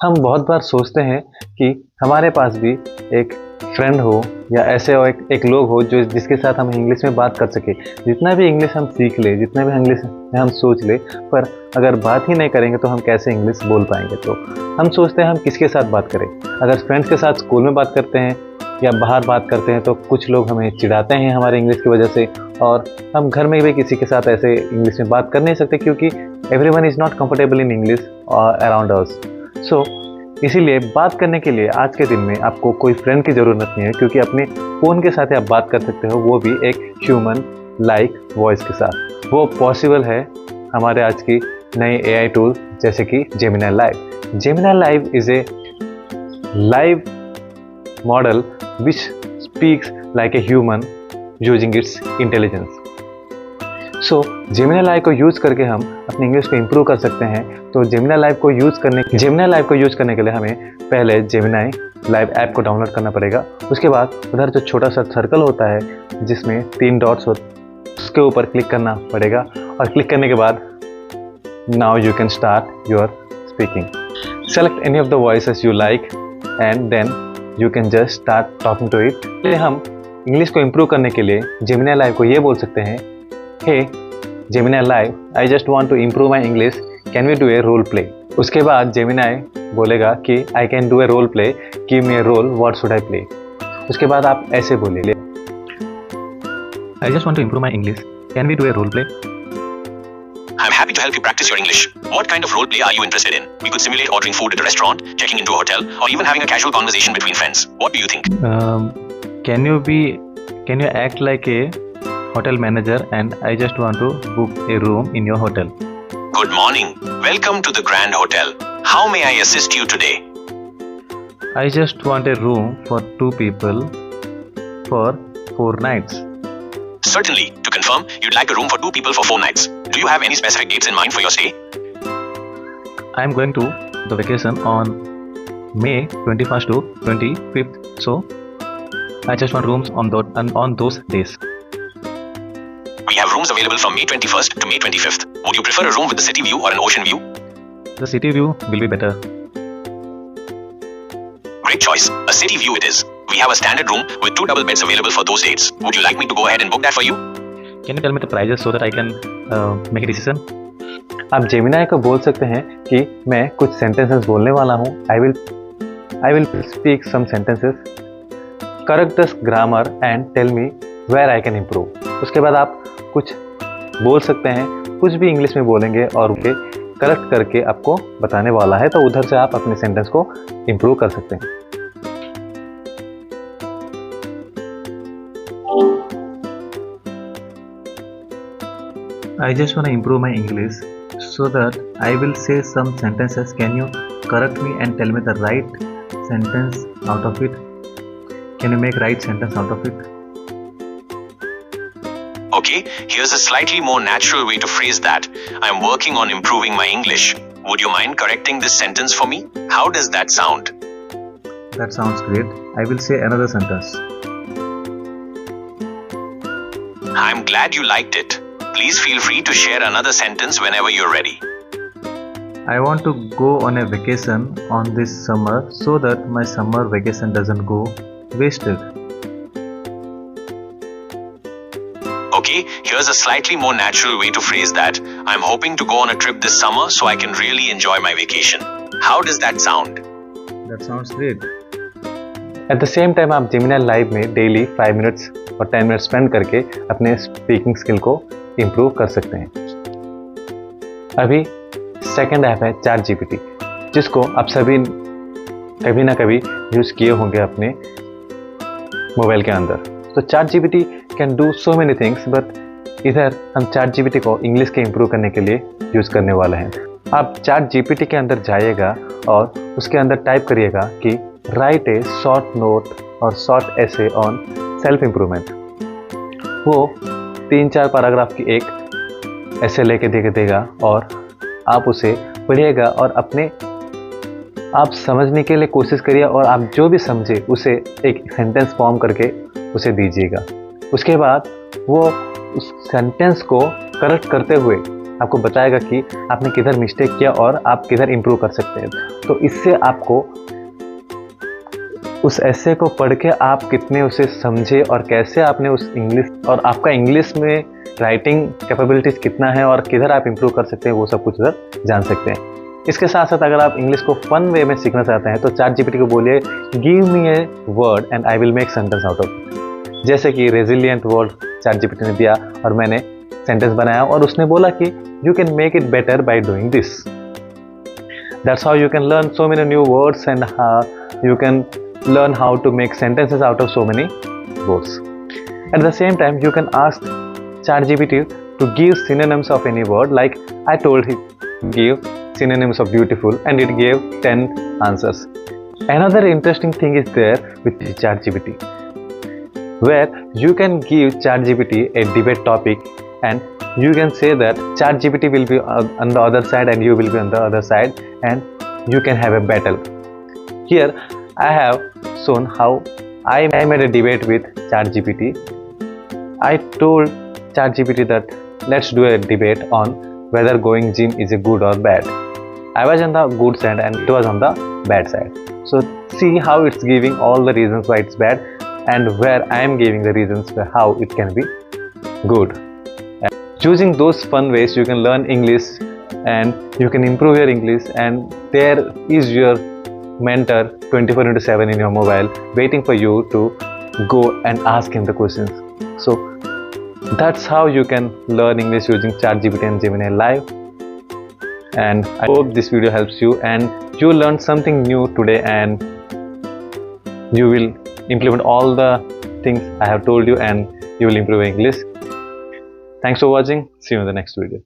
हम बहुत बार सोचते हैं कि हमारे पास भी एक फ्रेंड हो या ऐसे हो एक लोग हो जो जिसके साथ हम इंग्लिश में बात कर सके। जितना भी इंग्लिश हम सीख ले, जितना भी इंग्लिश में हम सोच ले, पर अगर बात ही नहीं करेंगे तो हम कैसे इंग्लिश बोल पाएंगे। तो हम सोचते हैं हम किसके साथ बात करें। अगर फ्रेंड्स के साथ स्कूल में बात करते हैं या बाहर बात करते हैं तो कुछ लोग हमें चिढ़ाते हैं हमारे इंग्लिश की वजह से, और हम घर में भी किसी के साथ ऐसे इंग्लिश में बात कर नहीं सकते क्योंकि everyone is not comfortable in English around us. So इसीलिए बात करने के लिए आज के दिन में आपको कोई फ्रेंड की ज़रूरत नहीं है, क्योंकि अपने फ़ोन के साथ ही आप बात कर सकते हो, वो भी एक ह्यूमन लाइक वॉइस के साथ। वो पॉसिबल है हमारे आज की नई AI टूल जैसे कि Gemini live. Gemini live is a live model which speaks like a human using its intelligence. So Gemini live को यूज़ करके हम अपनी इंग्लिश को इम्प्रूव कर सकते हैं। तो जेमिनी लाइव को यूज़ करने के लिए हमें पहले जेमिनी लाइव ऐप को डाउनलोड करना पड़ेगा। उसके बाद उधर जो छोटा सा सर्कल होता है जिसमें 3 डॉट्स होते, उसके ऊपर क्लिक करना पड़ेगा, और क्लिक करने के बाद now you can start your speaking. Select any of the voices you like and then you can just start talking to it. हम इंग्लिश को इम्प्रूव करने के लिए जेमिनी लाइव को ये बोल सकते हैं, hey Gemini live, I just want to improve my English, can we do a role play. उसके बाद जेमिनी बोलेगा कि I can do a role play, give me a role, what should I play. उसके बाद आप ऐसे बोलिए, I just want to improve my English, can we do a role play. I'm happy to help you practice your English. What kind of role play are you interested in? We could simulate ordering food at a restaurant, checking into a hotel, or even having a casual conversation between friends. What do you think? Can you act like a hotel manager and I just want to book a room in your hotel. Good morning. Welcome to the Grand Hotel. How may I assist you today? I just want a room for 2 people for 4 nights. Certainly. To confirm, you'd like a room for 2 people for 4 nights. Do you have any specific dates in mind for your stay? I am going to the vacation on May 21st to 25th, so I just want rooms on those days. We have rooms available from May 21st to May 25th. Would you prefer a room with the city view or an ocean view? The city view will be better. Great choice. A city view it is. We have a standard room with 2 double beds available for those dates. Would you like me to go ahead and book that for you? Can you tell me the prices so that I can make a decision? आप Gemini को बोल सकते हैं कि मैं कुछ sentences बोलने वाला हूँ। I will speak some sentences. Correct the grammar and tell me where I can improve. उसके बाद आप कुछ बोल सकते हैं, कुछ भी इंग्लिश में बोलेंगे और उसे करेक्ट करके आपको बताने वाला है, तो उधर से आप अपने सेंटेंस को इम्प्रूव कर सकते हैं। I just want to improve my English so that I will say some sentences. Can you correct me and tell me the right sentence out of it? Can you make right sentence out of it? Okay, here's a slightly more natural way to phrase that. I'm working on improving my English. Would you mind correcting this sentence for me? How does that sound? That sounds great. I will say another sentence. I'm glad you liked it. Please feel free to share another sentence whenever you're ready. I want to go on a vacation on this summer so that my summer vacation doesn't go wasted. Okay, here's a slightly more natural way to phrase that. I'm hoping to go on a trip this summer so I can really enjoy my vacation. How does that sound? That sounds great. At the same time आप Gemini live में daily 5 minutes और 10 minutes spend करके अपने speaking skill को improve कर सकते हैं। अभी सेकंड ऐप है चैट जीपीटी, जिसको आप सभी कभी ना कभी यूज़ किए होंगे अपने मोबाइल के अंदर। तो chat GPT can do so many things, but इधर हम चैट जीपीटी को इंग्लिश के इम्प्रूव करने के लिए यूज़ करने वाले हैं। आप चैट जीपीटी के अंदर जाइएगा और उसके अंदर टाइप करिएगा कि राइट ए शॉर्ट नोट और short essay on self improvement. वो 3-4 पैराग्राफ की एक ऐसे लेके देगा और आप उसे पढ़िएगा और अपने आप समझने के लिए कोशिश करिए, और आप जो भी समझे उसे एक सेंटेंस फॉर्म करके उसे दीजिएगा। उसके बाद वो उस सेंटेंस को करेक्ट करते हुए आपको बताएगा कि आपने किधर मिस्टेक किया और आप किधर इम्प्रूव कर सकते हैं। तो इससे आपको उस ऐसे को पढ़ के आप कितने उसे समझे और कैसे आपने उस इंग्लिश और आपका इंग्लिश में राइटिंग कैपेबिलिटीज़ कितना है और किधर आप इम्प्रूव कर सकते हैं, वो सब कुछ उधर जान सकते हैं। इसके साथ साथ अगर आप इंग्लिश को फन वे में सीखना चाहते हैं तो ChatGPT को बोलिए give me a word and I will make sentence out of. जैसे कि रेजिलियंट वर्ड ChatGPT ने दिया और मैंने सेंटेंस बनाया और उसने बोला कि you can make it better by doing this. That's how you can learn so many new words and you can learn how to make sentences out of so many words. At the same time, you can ask ChatGPT to give synonyms of any word. Like I told him, give synonyms of beautiful, and it gave 10 answers. Another interesting thing is there with ChatGPT, where you can give ChatGPT a debate topic, and you can say that ChatGPT will be on the other side and you will be on the other side, and you can have a battle. Here I have shown how I made a debate with ChatGPT. I told ChatGPT that let's do a debate on whether going gym is a good or bad. I was on the good side and it was on the bad side. So see how it's giving all the reasons why it's bad and where I am giving the reasons for how it can be good. And choosing those fun ways you can learn English and you can improve your English, and there is your mentor 24/7 in your mobile waiting for you to go and ask him the questions. So that's how you can learn English using ChatGPT and Gemini Live. And I hope this video helps you and you learned something new today and you will implement all the things I have told you and you will improve English. Thanks for watching. See you in the next video.